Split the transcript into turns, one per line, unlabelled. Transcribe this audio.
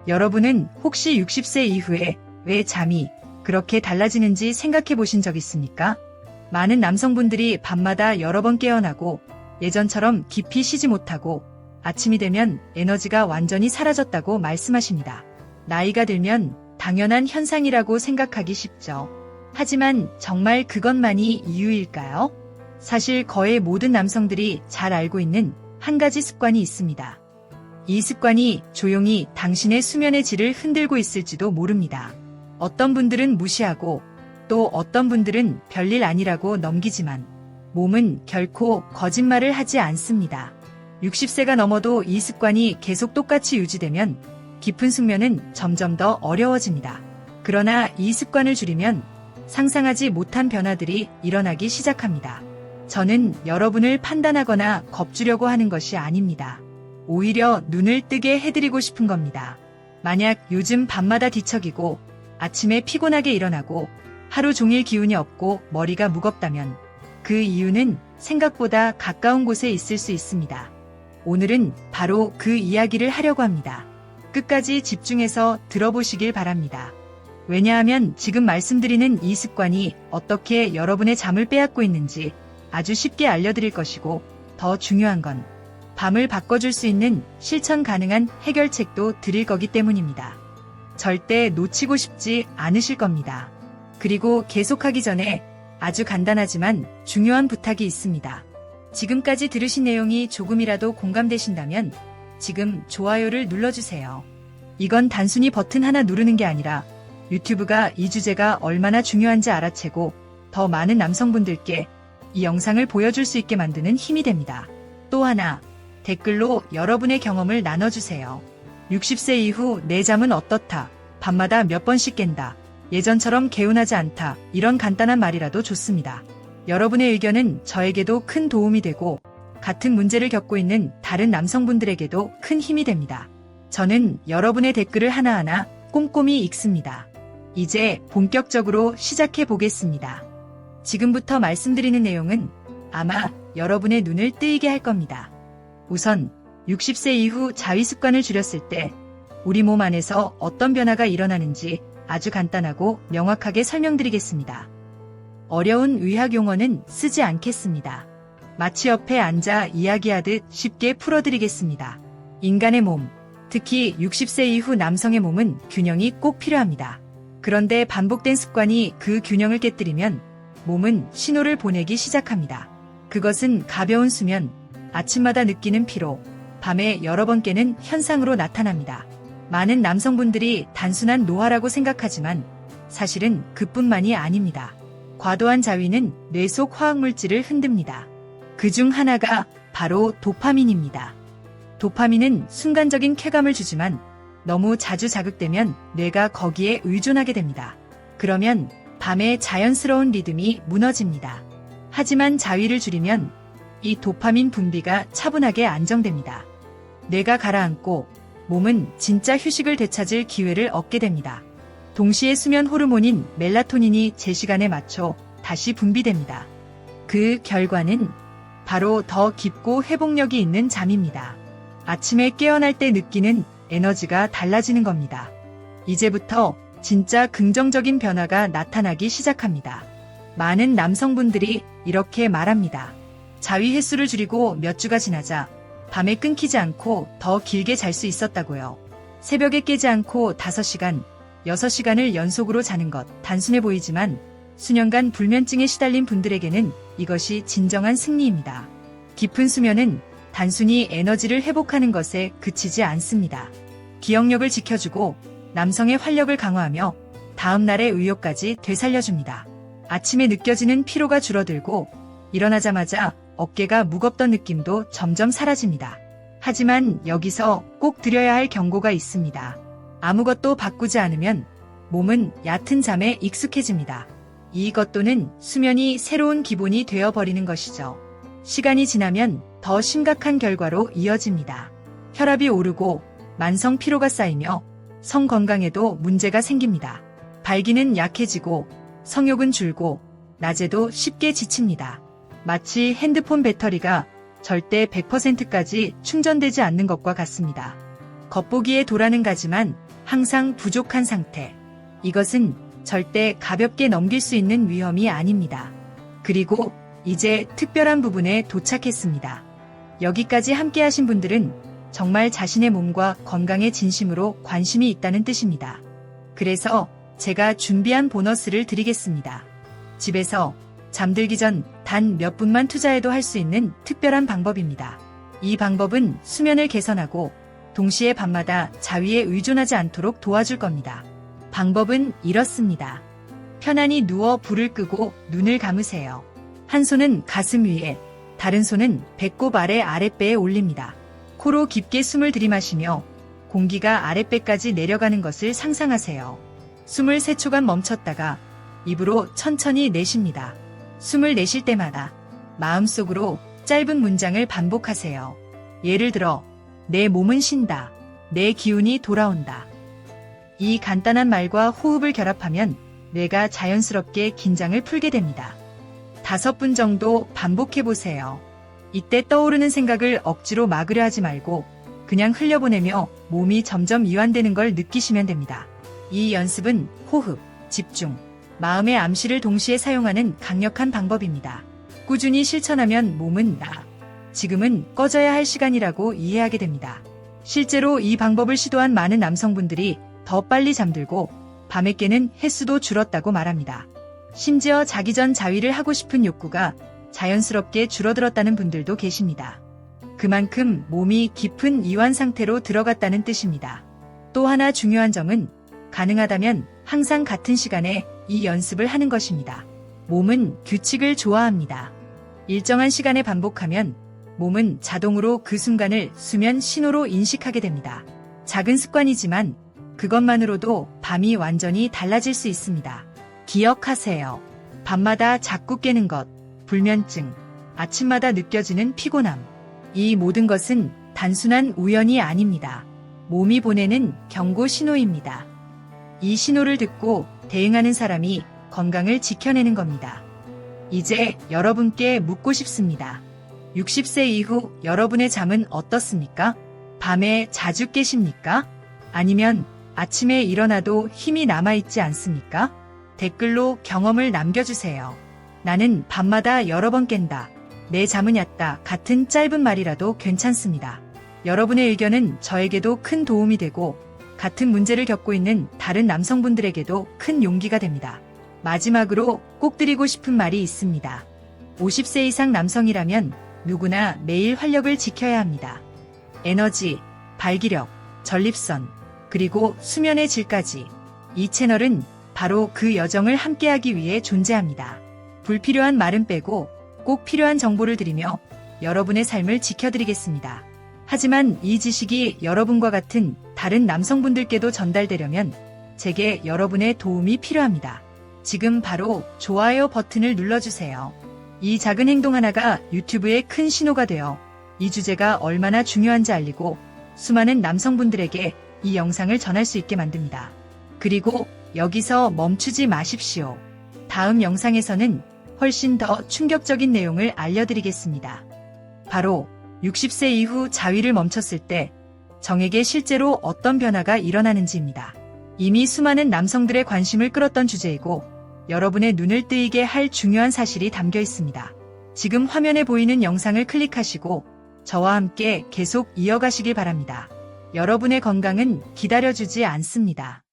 여러분은 혹시 60세 이후에 왜 잠이 그렇게 달라지는지 생각해 보신 적 있습니까? 많은 남성분들이 밤마다 여러 번 깨어나고 예전처럼 깊이 쉬지 못하고 아침이 되면 에너지가 완전히 사라졌다고 말씀하십니다. 나이가 들면 당연한 현상이라고 생각하기 쉽죠. 하지만 정말 그것만이 이유일까요? 사실 거의 모든 남성들이 잘 알고 있는 한 가지 습관이 있습니다. 이 습관이 조용히 당신의 수면의 질을 흔들고 있을지도 모릅니다. 어떤 분들은 무시하고 또 어떤 분들은 별일 아니라고 넘기지만 몸은 결코 거짓말을 하지 않습니다. 60세가 넘어도 이 습관이 계속 똑같이 유지되면 깊은 숙면은 점점 더 어려워집니다. 그러나 이 습관을 줄이면 상상하지 못한 변화들이 일어나기 시작합니다. 저는 여러분을 판단하거나 겁주려고 하는 것이 아닙니다. 오히려 눈을 뜨게 해드리고 싶은 겁니다. 만약 요즘 밤마다 뒤척이고 아침에 피곤하게 일어나고 하루 종일 기운이 없고 머리가 무겁다면 그 이유는 생각보다 가까운 곳에 있을 수 있습니다. 오늘은 바로 그 이야기를 하려고 합니다. 끝까지 집중해서 들어보시길 바랍니다. 왜냐하면 지금 말씀드리는 이 습관이 어떻게 여러분의 잠을 빼앗고 있는지 아주 쉽게 알려드릴 것이고, 더 중요한 건 밤을 바꿔줄 수 있는 실천 가능한 해결책도 드릴 거기 때문입니다. 절대 놓치고 싶지 않으실 겁니다. 그리고 계속하기 전에 아주 간단하지만 중요한 부탁이 있습니다. 지금까지 들으신 내용이 조금이라도 공감되신다면 지금 좋아요를 눌러주세요. 이건 단순히 버튼 하나 누르는 게 아니라 유튜브가 이 주제가 얼마나 중요한지 알아채고 더 많은 남성분들께 이 영상을 보여줄 수 있게 만드는 힘이 됩니다. 또 하나, 댓글로 여러분의 경험을 나눠주세요. 60세 이후 내 잠은 어떻다, 밤마다 몇 번씩 깬다, 예전처럼 개운하지 않다, 이런 간단한 말이라도 좋습니다. 여러분의 의견은 저에게도 큰 도움이 되고 같은 문제를 겪고 있는 다른 남성분들에게도 큰 힘이 됩니다. 저는 여러분의 댓글을 하나하나 꼼꼼히 읽습니다. 이제 본격적으로 시작해 보겠습니다. 지금부터 말씀드리는 내용은 아마 여러분의 눈을 뜨이게 할 겁니다. 우선 60세 이후 자위 습관을 줄였을 때 우리 몸 안에서 어떤 변화가 일어나는지 아주 간단하고 명확하게 설명드리겠습니다. 어려운 의학 용어는 쓰지 않겠습니다. 마치 옆에 앉아 이야기하듯 쉽게 풀어드리겠습니다. 인간의 몸, 특히 60세 이후 남성의 몸은 균형이 꼭 필요합니다. 그런데 반복된 습관이 그 균형을 깨뜨리면 몸은 신호를 보내기 시작합니다. 그것은 가벼운 수면, 아침마다 느끼는 피로, 밤에 여러 번 깨는 현상으로 나타납니다. 많은 남성분들이 단순한 노화라고 생각하지만 사실은 그뿐만이 아닙니다. 과도한 자위는 뇌 속 화학물질을 흔듭니다. 그중 하나가 바로 도파민입니다. 도파민은 순간적인 쾌감을 주지만 너무 자주 자극되면 뇌가 거기에 의존하게 됩니다. 그러면 밤의 자연스러운 리듬이 무너집니다. 하지만 자위를 줄이면 이 도파민 분비가 차분하게 안정됩니다. 뇌가 가라앉고 몸은 진짜 휴식을 되찾을 기회를 얻게 됩니다. 동시에 수면 호르몬인 멜라토닌이 제 시간에 맞춰 다시 분비됩니다. 그 결과는 바로 더 깊고 회복력이 있는 잠입니다. 아침에 깨어날 때 느끼는 에너지가 달라지는 겁니다. 이제부터 진짜 긍정적인 변화가 나타나기 시작합니다. 많은 남성분들이 이렇게 말합니다. 자위 횟수를 줄이고 몇 주가 지나자 밤에 끊기지 않고 더 길게 잘 수 있었다고요. 새벽에 깨지 않고 5시간, 6시간을 연속으로 자는 것, 단순해 보이지만 수년간 불면증에 시달린 분들에게는 이것이 진정한 승리입니다. 깊은 수면은 단순히 에너지를 회복하는 것에 그치지 않습니다. 기억력을 지켜주고 남성의 활력을 강화하며 다음날의 의욕까지 되살려줍니다. 아침에 느껴지는 피로가 줄어들고 일어나자마자 어깨가 무겁던 느낌도 점점 사라집니다. 하지만 여기서 꼭 드려야 할 경고가 있습니다. 아무것도 바꾸지 않으면 몸은 얕은 잠에 익숙해집니다. 이것 또는 수면이 새로운 기본이 되어버리는 것이죠. 시간이 지나면 더 심각한 결과로 이어집니다. 혈압이 오르고 만성 피로가 쌓이며 성 건강에도 문제가 생깁니다. 발기는 약해지고 성욕은 줄고 낮에도 쉽게 지칩니다. 마치 핸드폰 배터리가 절대 100%까지 충전되지 않는 것과 같습니다. 겉보기에 도라는 가지만 항상 부족한 상태. 이것은 절대 가볍게 넘길 수 있는 위험이 아닙니다. 그리고 이제 특별한 부분에 도착했습니다. 여기까지 함께 하신 분들은 정말 자신의 몸과 건강에 진심으로 관심이 있다는 뜻입니다. 그래서 제가 준비한 보너스를 드리겠습니다. 집에서 잠들기 전 단 몇 분만 투자해도 할 수 있는 특별한 방법입니다. 이 방법은 수면을 개선하고 동시에 밤마다 자위에 의존하지 않도록 도와줄 겁니다. 방법은 이렇습니다. 편안히 누워 불을 끄고 눈을 감으세요. 한 손은 가슴 위에, 다른 손은 배꼽 아래 아랫배에 올립니다. 코로 깊게 숨을 들이마시며 공기가 아랫배까지 내려가는 것을 상상하세요. 숨을 3초간 멈췄다가 입으로 천천히 내쉽니다. 숨을 내쉴 때마다 마음속으로 짧은 문장을 반복하세요. 예를 들어, 내 몸은 쉰다. 내 기운이 돌아온다. 이 간단한 말과 호흡을 결합하면 뇌가 자연스럽게 긴장을 풀게 됩니다. 5분 정도 반복해보세요. 이때 떠오르는 생각을 억지로 막으려 하지 말고 그냥 흘려보내며 몸이 점점 이완되는 걸 느끼시면 됩니다. 이 연습은 호흡, 집중, 마음의 암시를 동시에 사용하는 강력한 방법입니다. 꾸준히 실천하면 몸은 지금은 꺼져야 할 시간이라고 이해하게 됩니다. 실제로 이 방법을 시도한 많은 남성분들이 더 빨리 잠들고 밤에 깨는 횟수도 줄었다고 말합니다. 심지어 자기 전 자위를 하고 싶은 욕구가 자연스럽게 줄어들었다는 분들도 계십니다. 그만큼 몸이 깊은 이완 상태로 들어갔다는 뜻입니다. 또 하나 중요한 점은 가능하다면 항상 같은 시간에 이 연습을 하는 것입니다. 몸은 규칙을 좋아합니다. 일정한 시간에 반복하면 몸은 자동으로 그 순간을 수면 신호로 인식하게 됩니다. 작은 습관이지만 그것만으로도 밤이 완전히 달라질 수 있습니다. 기억하세요. 밤마다 자꾸 깨는 것, 불면증, 아침마다 느껴지는 피곤함. 이 모든 것은 단순한 우연이 아닙니다. 몸이 보내는 경고 신호입니다. 이 신호를 듣고 대응하는 사람이 건강을 지켜내는 겁니다. 이제 여러분께 묻고 싶습니다. 60세 이후 여러분의 잠은 어떻습니까? 밤에 자주 깨십니까? 아니면 아침에 일어나도 힘이 남아있지 않습니까? 댓글로 경험을 남겨주세요. 나는 밤마다 여러 번 깬다. 내 잠은 얕다. 같은 짧은 말이라도 괜찮습니다. 여러분의 의견은 저에게도 큰 도움이 되고 같은 문제를 겪고 있는 다른 남성분들에게도 큰 용기가 됩니다. 마지막으로 꼭 드리고 싶은 말이 있습니다. 50세 이상 남성이라면 누구나 매일 활력을 지켜야 합니다. 에너지, 발기력, 전립선, 그리고 수면의 질까지. 이 채널은 바로 그 여정을 함께하기 위해 존재합니다. 불필요한 말은 빼고 꼭 필요한 정보를 드리며 여러분의 삶을 지켜드리겠습니다. 하지만 이 지식이 여러분과 같은 다른 남성분들께도 전달되려면 제게 여러분의 도움이 필요합니다. 지금 바로 좋아요 버튼을 눌러주세요. 이 작은 행동 하나가 유튜브에 큰 신호가 되어 이 주제가 얼마나 중요한지 알리고 수많은 남성분들에게 이 영상을 전할 수 있게 만듭니다. 그리고 여기서 멈추지 마십시오. 다음 영상에서는 훨씬 더 충격적인 내용을 알려드리겠습니다. 바로 60세 이후 자위를 멈췄을 때 정에게 실제로 어떤 변화가 일어나는지입니다. 이미 수많은 남성들의 관심을 끌었던 주제이고 여러분의 눈을 뜨이게 할 중요한 사실이 담겨 있습니다. 지금 화면에 보이는 영상을 클릭하시고 저와 함께 계속 이어가시길 바랍니다. 여러분의 건강은 기다려주지 않습니다.